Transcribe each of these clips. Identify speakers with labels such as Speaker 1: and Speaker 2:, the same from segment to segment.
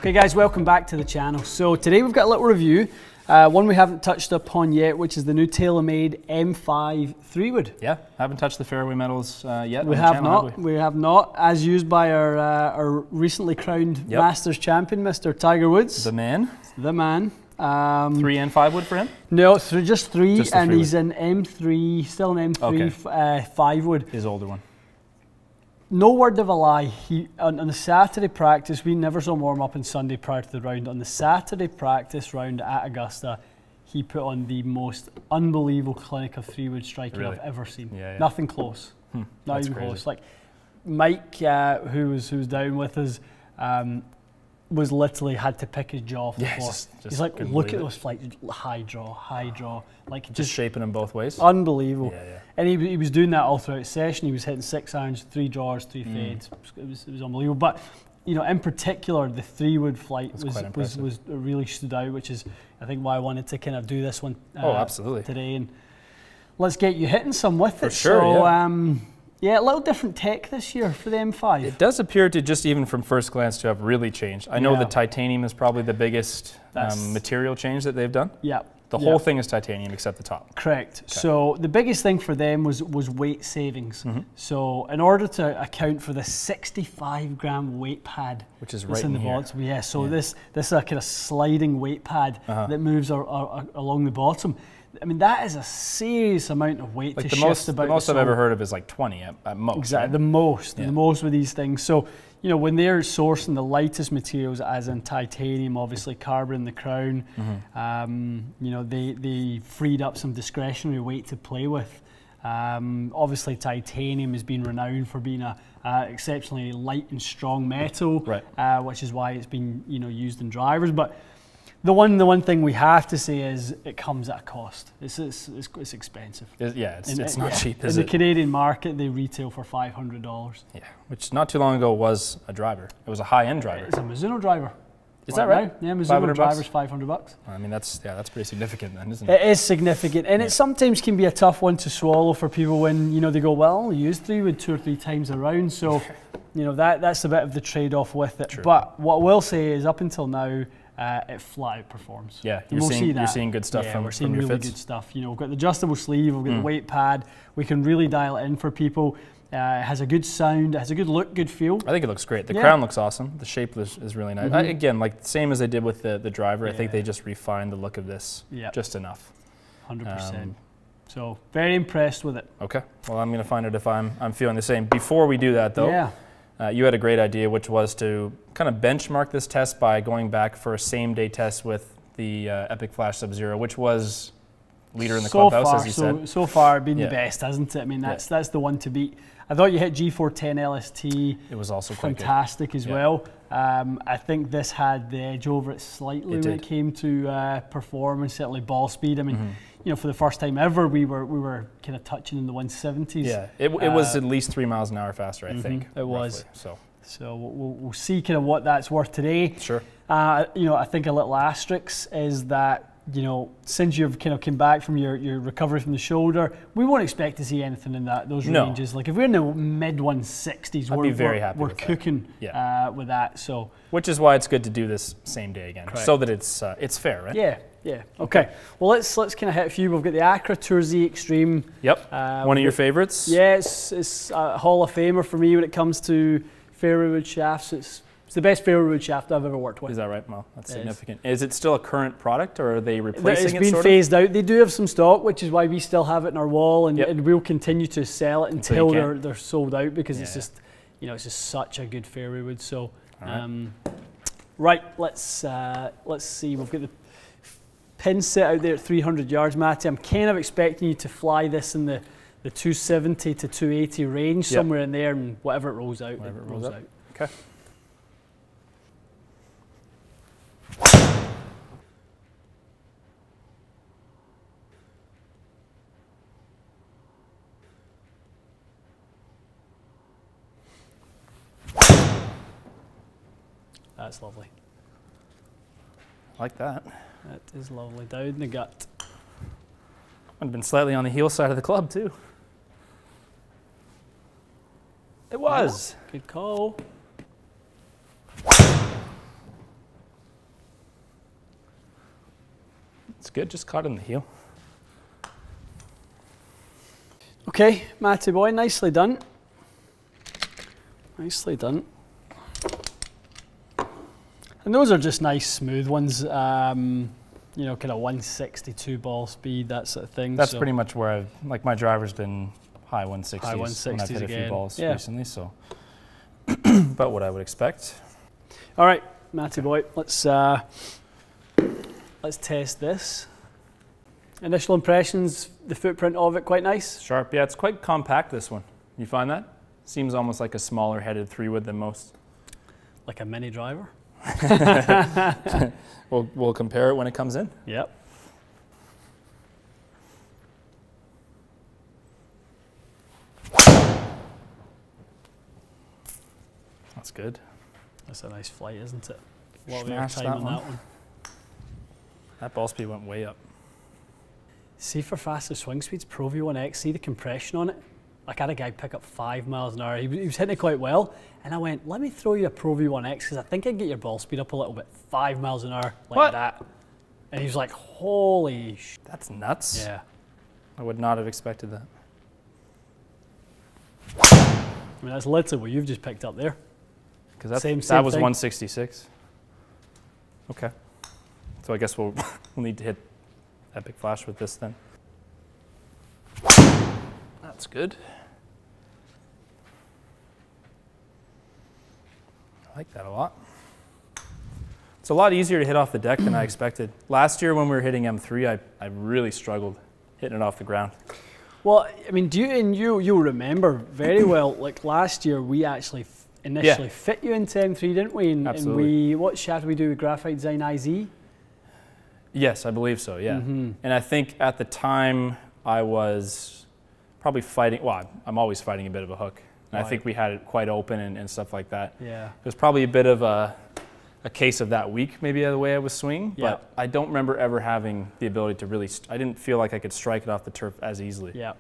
Speaker 1: Okay guys, welcome back to the channel. So today we've got a little review, one we haven't touched upon yet, which is the new Taylormade M5 3-wood.
Speaker 2: Yeah, haven't touched the Fairway medals yet.
Speaker 1: We have not. We have not, as used by our recently crowned Masters champion, Mr. Tiger Woods.
Speaker 2: The man.
Speaker 1: The man.
Speaker 2: 3 and 5 wood for him?
Speaker 1: No, just three,
Speaker 2: just
Speaker 1: and
Speaker 2: three
Speaker 1: he's in M3, still an M3
Speaker 2: okay.
Speaker 1: 5 wood.
Speaker 2: His older one.
Speaker 1: No word of a lie, on the Saturday practice, we never saw him warm up on Sunday prior to the round. On the Saturday practice round at Augusta, he put on the most unbelievable clinic of 3-wood striking I've ever seen.
Speaker 2: Yeah.
Speaker 1: Nothing close. Not
Speaker 2: That's
Speaker 1: even
Speaker 2: crazy.
Speaker 1: close. Like Mike, who was down with us, was literally had to pick his jaw off the floor. He's like, look at those flights, high draw, like
Speaker 2: just shaping them both ways.
Speaker 1: Unbelievable.
Speaker 2: Yeah.
Speaker 1: And he was doing that all throughout the session. He was hitting 6 irons, 3 draws, 3 fades. It was unbelievable. But you know, in particular, the 3-wood flight was really stood out, which is I think why I wanted to kind of do this one.
Speaker 2: Absolutely.
Speaker 1: Today, and let's get you hitting some with it.
Speaker 2: For sure.
Speaker 1: So, yeah, a little different tech this year for the M5.
Speaker 2: It does appear to, just even from first glance, to have really changed. I know the titanium is probably the biggest material change that they've done. Yeah. The whole thing is titanium except the top.
Speaker 1: Correct. Okay. So the biggest thing for them was weight savings. So in order to account for the 65-gram weight pad, which is right in the bottom, this is a kind of sliding weight pad that moves along the bottom. I mean, that is a serious amount of weight to shift about.
Speaker 2: The most I've ever heard of is like 20 at most.
Speaker 1: Exactly, right? the most with these things. So, you know, when they're sourcing the lightest materials, as in titanium, obviously carbon in the crown, you know, they freed up some discretionary weight to play with. Obviously, titanium has been renowned for being a exceptionally light and strong metal, which is why it's been, you know, used in drivers. But the one thing we have to say is it comes at a cost. It's expensive.
Speaker 2: It's not cheap, is it?
Speaker 1: In the Canadian market, they retail for $500.
Speaker 2: Yeah, which not too long ago was a driver. It was a high-end driver.
Speaker 1: It's a Mizuno driver.
Speaker 2: Is that right?
Speaker 1: Now. Yeah, Mizuno driver's $500.
Speaker 2: I mean, that's pretty significant then, isn't it?
Speaker 1: It is significant, and it sometimes can be a tough one to swallow for people when, you know, they go, well, I'll use 3-wood 2 or 3 times around. So, you know, that's a bit of the trade-off with it. True. But what I will say is, up until now, it flat out performs.
Speaker 2: Yeah, you're seeing good stuff from your fits. We're seeing really good
Speaker 1: stuff. You know, we've got the adjustable sleeve, we've got the weight pad. We can really dial it in for people. It has a good sound, it has a good look, good feel.
Speaker 2: I think it looks great. The crown looks awesome. The shape is really nice. Again, like the same as I did with the driver, I think they just refined the look of this just enough.
Speaker 1: 100%. So very impressed with it.
Speaker 2: Okay, well I'm going to find out if I'm feeling the same. Before we do that though, you had a great idea, which was to kind of benchmark this test by going back for a same-day test with the Epic Flash Sub-Zero, which was leader in the clubhouse, as you said.
Speaker 1: So far, been the best, hasn't it? I mean, that's the one to beat. I thought you hit G410 LST.
Speaker 2: It was also quite
Speaker 1: fantastic as well. I think this had the edge over it slightly when it came to performance, certainly ball speed. I mean, you know, for the first time ever, we were kind of touching in the 170s.
Speaker 2: Yeah, it was at least 3 miles an hour faster, I think.
Speaker 1: It was. So we'll see kind of what that's worth today.
Speaker 2: Sure.
Speaker 1: You know, I think a little asterisk is that, you know, since you've kind of come back from your recovery from the shoulder, we won't expect to see anything in those ranges. Like if we're in the mid 160s,
Speaker 2: I'd be very happy
Speaker 1: we're cooking with that. So,
Speaker 2: which is why it's good to do this same day again, so that it's fair, right?
Speaker 1: Yeah. Okay. Well, let's kind of hit a few. We've got the Acra Tour Z Extreme.
Speaker 2: Yep. One of your favorites.
Speaker 1: Yeah, it's a Hall of Famer for me when it comes to fairway wood shafts. It's the best fairway wood shaft I've ever worked with.
Speaker 2: Is that right? Well, that's significant. Is it still a current product, or are they replacing it?
Speaker 1: It's been phased out. They do have some stock, which is why we still have it in our wall, and we'll continue to sell it until they're sold out, because it's just, you know, it's just such a good fairway wood. So, right, let's see. We've got the pin set out there at 300 yards, Matty. I'm kind of expecting you to fly this in the 270 to 280 range, somewhere in there, and whatever it rolls out, it rolls out.
Speaker 2: Okay.
Speaker 1: That's lovely.
Speaker 2: I like that.
Speaker 1: That is lovely. Down the gut.
Speaker 2: I've been slightly on the heel side of the club too. It was.
Speaker 1: Good call.
Speaker 2: It's good, just caught in the heel.
Speaker 1: Okay, Matty boy, nicely done. Nicely done. And those are just nice, smooth ones. You know, kind of 162 ball speed, that sort of thing.
Speaker 2: That's pretty much where I've, like my driver's been high 160s,
Speaker 1: high 160s
Speaker 2: when I've hit
Speaker 1: again.
Speaker 2: a few balls
Speaker 1: Yeah.
Speaker 2: recently, so about what I would expect.
Speaker 1: All right, Matty boy, let's test this. Initial impressions, the footprint of it, quite nice.
Speaker 2: Sharp, yeah, it's quite compact, this one. You find that? Seems almost like a smaller headed 3-wood than most.
Speaker 1: Like a mini driver.
Speaker 2: We'll compare it when it comes in.
Speaker 1: Yep.
Speaker 2: That's good.
Speaker 1: That's a nice flight, isn't it? A lot of
Speaker 2: Smashed
Speaker 1: airtime
Speaker 2: that
Speaker 1: on
Speaker 2: one.
Speaker 1: that one.
Speaker 2: That ball speed went way up.
Speaker 1: See, for faster swing speeds, Pro V1X, see the compression on it? Like, I had a guy pick up 5 miles an hour. He was hitting it quite well. And I went, let me throw you a Pro V1X because I think I can get your ball speed up a little bit. 5 miles an hour, like
Speaker 2: What?
Speaker 1: that. And he was like, holy sh.
Speaker 2: That's nuts.
Speaker 1: Yeah.
Speaker 2: I would not have expected that.
Speaker 1: I mean, that's literally what you've just picked up there.
Speaker 2: Because that
Speaker 1: Same
Speaker 2: was
Speaker 1: thing.
Speaker 2: 166. Okay. So I guess we'll need to hit Epic Flash with this then. That's good. I like that a lot. It's a lot easier to hit off the deck than I expected. Last year when we were hitting M3, I really struggled hitting it off the ground.
Speaker 1: Well, I mean, you remember very well, like last year we actually initially fit you into M3, didn't we? And,
Speaker 2: Absolutely.
Speaker 1: and what shaft did we do with Graphite Design IZ?
Speaker 2: Yes, I believe so, yeah. And I think at the time I was probably fighting, well, I'm always fighting a bit of a hook. And I think we had it quite open and stuff like that.
Speaker 1: Yeah.
Speaker 2: It was probably a bit of a case of that week, maybe the way I was swinging, but I don't remember ever having the ability to really, I didn't feel like I could strike it off the turf as easily.
Speaker 1: Yeah.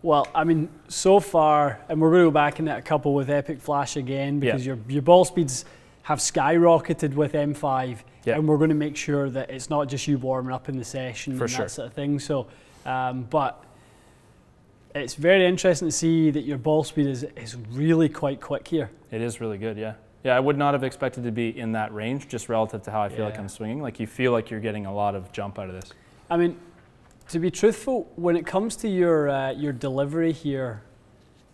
Speaker 1: Well, I mean, so far, and we're going to go back in that a couple with Epic Flash again, because your ball speeds have skyrocketed with M5, and we're going to make sure that it's not just you warming up in the session and that sort of thing. So, but it's very interesting to see that your ball speed is really quite quick here.
Speaker 2: It is really good, yeah. Yeah, I would not have expected to be in that range, just relative to how I feel like I'm swinging. Like, you feel like you're getting a lot of jump out of this.
Speaker 1: I mean, to be truthful, when it comes to your delivery here,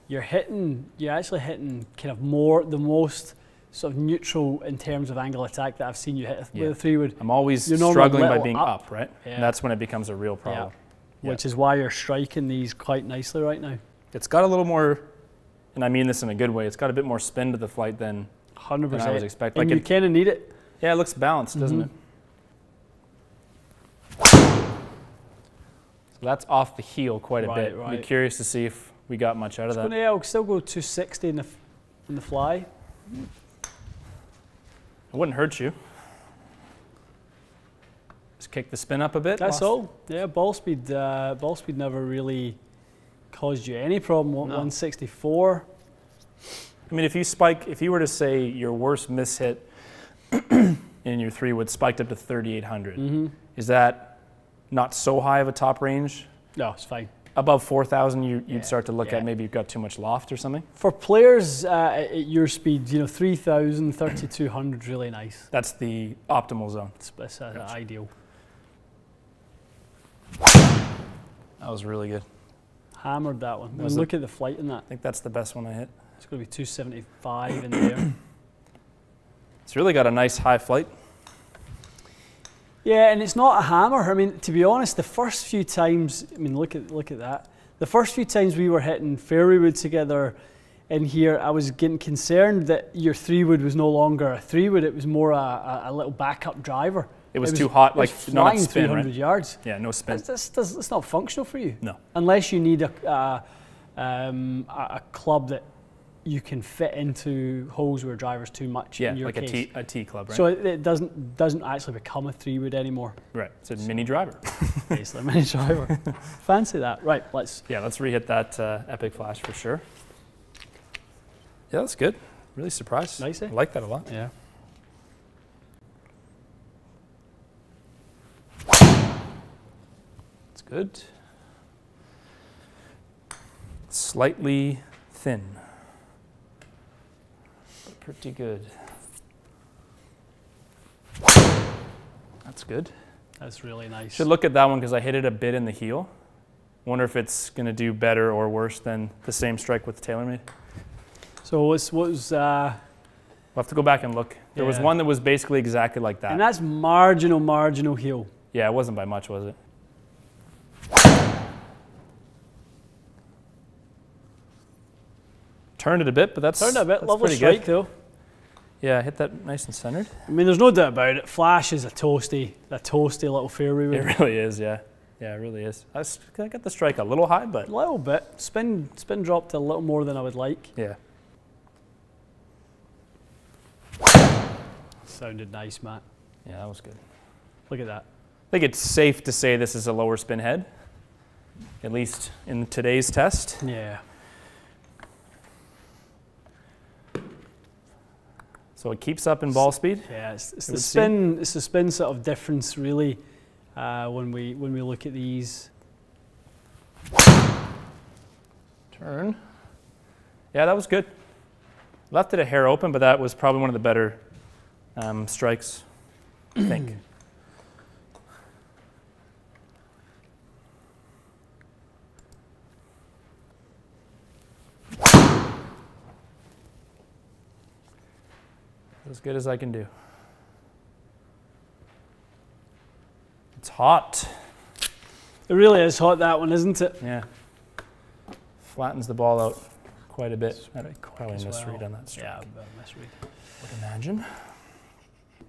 Speaker 1: you're actually hitting kind of the most sort of neutral in terms of angle attack that I've seen you hit with a 3-wood.
Speaker 2: I'm always struggling by being up, right? Yeah. And that's when it becomes a real problem.
Speaker 1: Yeah. Which is why you're striking these quite nicely right now.
Speaker 2: It's got a little more, and I mean this in a good way, it's got a bit more spin to the flight than
Speaker 1: 100%.
Speaker 2: I was expecting.
Speaker 1: And
Speaker 2: like
Speaker 1: you kind of need it.
Speaker 2: Yeah, it looks balanced, doesn't it? So that's off the heel quite a bit. I'd be curious to see if we got much out of that.
Speaker 1: I'll still go 260 in the fly.
Speaker 2: It wouldn't hurt you. Just kick the spin up a bit.
Speaker 1: That's all. Yeah, ball speed never really caused you any problem. 164.
Speaker 2: I mean, if you were to say your worst miss hit in your 3-wood spiked up to 3,800, is that not so high of a top range?
Speaker 1: No, it's fine.
Speaker 2: Above 4,000, you'd start to look at maybe you've got too much loft or something?
Speaker 1: For players at your speed, 3,000, 3,200 is really nice.
Speaker 2: That's the optimal zone.
Speaker 1: It's ideal.
Speaker 2: That was really good.
Speaker 1: Hammered that one. Look at the flight in that.
Speaker 2: I think that's the best one I hit.
Speaker 1: It's going to be 275 in there.
Speaker 2: It's really got a nice high flight.
Speaker 1: Yeah, and it's not a hammer. I mean, to be honest, the first few times, I mean, look at that. The first few times we were hitting fairway wood together in here, I was getting concerned that your 3-wood was no longer a 3-wood. It was more a little backup driver.
Speaker 2: It was too hot, like not
Speaker 1: flying
Speaker 2: spin,
Speaker 1: 300 yards.
Speaker 2: Yeah, no spin.
Speaker 1: It's not functional for you.
Speaker 2: No.
Speaker 1: Unless you need a club that you can fit into holes where drivers too much.
Speaker 2: Yeah,
Speaker 1: in your
Speaker 2: like
Speaker 1: case.
Speaker 2: a T club, right?
Speaker 1: So it doesn't actually become a 3-wood anymore.
Speaker 2: Right. It's a mini driver.
Speaker 1: Basically, a mini driver. Fancy that. Right. Let's
Speaker 2: re-hit that Epic Flash for sure. Yeah, that's good. Really surprised.
Speaker 1: Nice, eh?
Speaker 2: I like that a lot.
Speaker 1: Yeah.
Speaker 2: good. Slightly thin, but pretty good. That's good.
Speaker 1: That's really nice.
Speaker 2: Should look at that one because I hit it a bit in the heel. Wonder if it's going to do better or worse than the same strike with Taylormade.
Speaker 1: So what was...
Speaker 2: We'll have to go back and look. There was one that was basically exactly like that.
Speaker 1: And that's marginal heel.
Speaker 2: Yeah, it wasn't by much, was it? Turned it a bit, but that's
Speaker 1: turned it a bit.
Speaker 2: That's
Speaker 1: Lovely strike though.
Speaker 2: Yeah, hit that nice and centered.
Speaker 1: I mean, there's no doubt about it. Flash is a toasty little fairway wood.
Speaker 2: It really is, yeah. Yeah, it really is. I got the strike a little high, but
Speaker 1: a little bit. Spin dropped a little more than I would like.
Speaker 2: Yeah.
Speaker 1: Sounded nice, Matt.
Speaker 2: Yeah, that was good.
Speaker 1: Look at that.
Speaker 2: I think it's safe to say this is a lower spin head, at least in today's test.
Speaker 1: Yeah.
Speaker 2: So it keeps up in ball speed.
Speaker 1: Yeah, it's the spin. It's the spin sort of difference, really, when we look at these.
Speaker 2: Turn. Yeah, that was good. Left it a hair open, but that was probably one of the better strikes, I think. As good as I can do. It's hot.
Speaker 1: It really is hot, that one, isn't it?
Speaker 2: Yeah. Flattens the ball out quite a bit.
Speaker 1: Probably
Speaker 2: a misread on that strike.
Speaker 1: Yeah, a misread.
Speaker 2: Would imagine.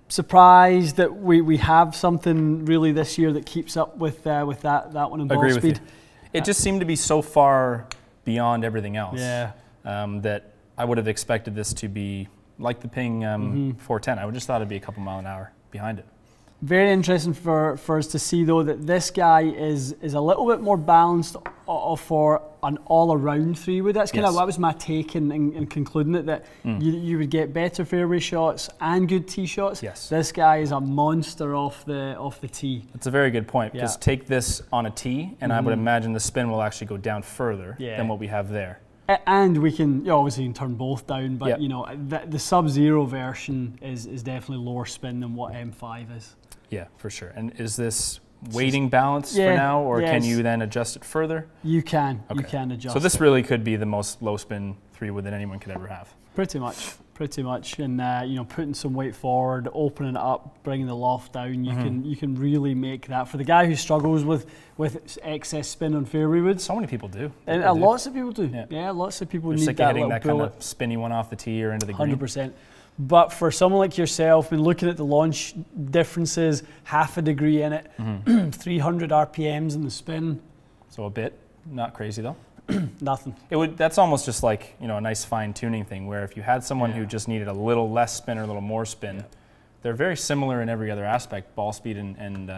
Speaker 1: Surprised that we have something really this year that keeps up with that one in ball
Speaker 2: Agree
Speaker 1: speed.
Speaker 2: with you. It just seemed to be so far beyond everything else.
Speaker 1: Yeah.
Speaker 2: That I would have expected this to be like the Ping 410. I would just thought it'd be a couple mile an hour behind it.
Speaker 1: Very interesting for us to see though that this guy is a little bit more balanced for an all-around three-wood. That's kind of that was my take in concluding it, that you would get better fairway shots and good tee shots.
Speaker 2: Yes.
Speaker 1: This guy is a monster off the tee.
Speaker 2: That's a very good point, because take this on a tee and I would imagine the spin will actually go down further than what we have there.
Speaker 1: And we can, obviously you can turn both down, but the Sub-Zero version is definitely lower spin than what M5 is. Yeah,
Speaker 2: for sure. And is this weighting balance for now, or can you then adjust it further?
Speaker 1: You can. Okay. You can adjust.
Speaker 2: So this really could be the most low spin three-wood that anyone could ever have.
Speaker 1: Pretty much. And putting some weight forward, opening it up, bringing the loft down, you can really make that. For the guy who struggles with excess spin on fairway wood,
Speaker 2: so many people do.
Speaker 1: Lots of people do. Yeah, lots of people need that little
Speaker 2: that kind of spinny one off the tee or into the green.
Speaker 1: 100%. But for someone like yourself, been looking at the launch differences, half a degree in it, 300 RPMs in the spin.
Speaker 2: So a bit, not crazy though.
Speaker 1: Nothing.
Speaker 2: That's almost just like a nice fine tuning thing, where if you had someone who just needed a little less spin or a little more spin, they're very similar in every other aspect, ball speed and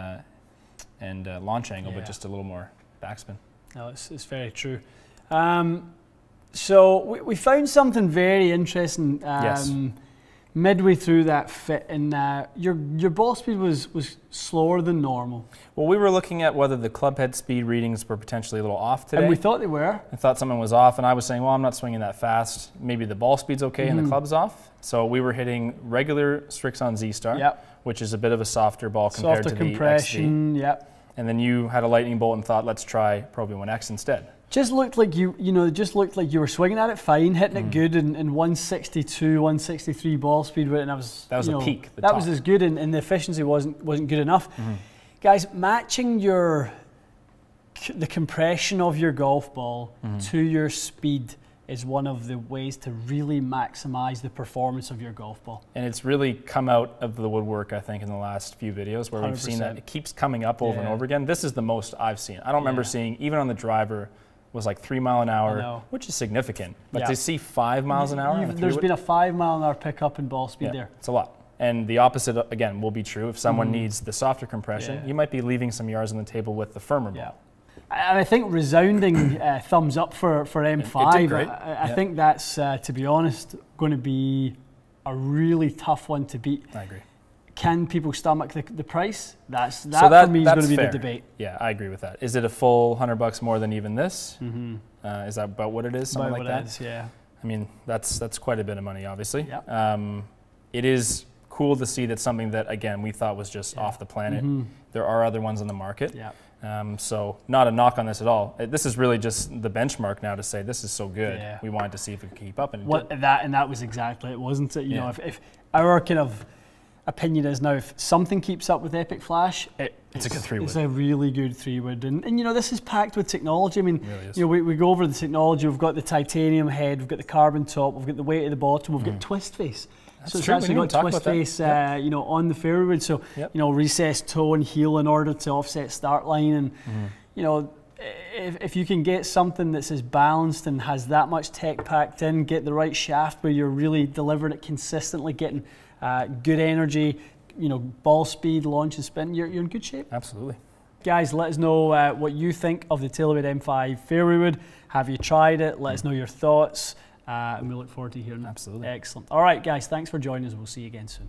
Speaker 2: launch angle, but just a little more backspin. No,
Speaker 1: it's very true. So we found something very interesting. Midway through that fit, and your ball speed was slower than normal.
Speaker 2: Well, we were looking at whether the club head speed readings were potentially a little off today.
Speaker 1: And we thought they were.
Speaker 2: I thought something was off, and I was saying, well, I'm not swinging that fast. Maybe the ball speed's okay and the club's off. So we were hitting regular Strixon Z-Star, which is a bit of a softer ball compared to the XD. And then you had a lightning bolt and thought, let's try Pro V1X instead.
Speaker 1: Just looked like you were swinging at it fine, hitting it good, and 162, 163 ball speed with it, and that was
Speaker 2: a peak.
Speaker 1: That was as good, and the efficiency wasn't good enough. Guys, matching the compression of your golf ball to your speed is one of the ways to really maximize the performance of your golf ball.
Speaker 2: And it's really come out of the woodwork, I think, in the last few videos where 100%. We've seen that it keeps coming up over and over again. This is the most I've seen. I don't remember seeing, even on the driver, was like 3 mile an hour, which is significant. But to see 5 miles an hour,
Speaker 1: there's been a 5 mile an hour pickup in ball speed there.
Speaker 2: It's a lot. And the opposite, again, will be true. If someone needs the softer compression, you might be leaving some yards on the table with the firmer ball.
Speaker 1: And I think resounding thumbs up for M5.
Speaker 2: It did great.
Speaker 1: I think that's, to be honest, going to be a really tough one to beat.
Speaker 2: I agree.
Speaker 1: can people stomach the price? That for me is going to be the debate.
Speaker 2: Yeah, I agree with that. Is it a full $100 more than even this? Is that about what it is? Something like that?
Speaker 1: Yeah.
Speaker 2: I mean, that's quite a bit of money, obviously.
Speaker 1: Yep.
Speaker 2: It is cool to see that something that, again, we thought was just off the planet. There are other ones on the market.
Speaker 1: Yeah.
Speaker 2: So not a knock on this at all. This is really just the benchmark now to say this is so good. Yeah. We wanted to see if we could keep up. And
Speaker 1: that was exactly it, wasn't it? You know, if our kind of opinion is now, if something keeps up with Epic Flash, it's a good 3-wood. It's a really good 3-wood, and you know, this is packed with technology. I mean, really, you know, we go over the technology. We've got the titanium head, we've got the carbon top, we've got the weight at the bottom, we've got twist face. So it's actually got twist face, you know, on the fairway wood. So you know, recessed toe and heel in order to offset start line, and you know, if you can get something that's as balanced and has that much tech packed in, get the right shaft where you're really delivering it consistently, getting good energy, you know, ball speed, launch and spin, you're in good shape.
Speaker 2: Absolutely.
Speaker 1: Guys, let us know what you think of the Taylormade M5 fairway wood. Have you tried it? Let us know your thoughts. And we look forward to hearing.
Speaker 2: Absolutely.
Speaker 1: Excellent. All right, guys, thanks for joining us. We'll see you again soon.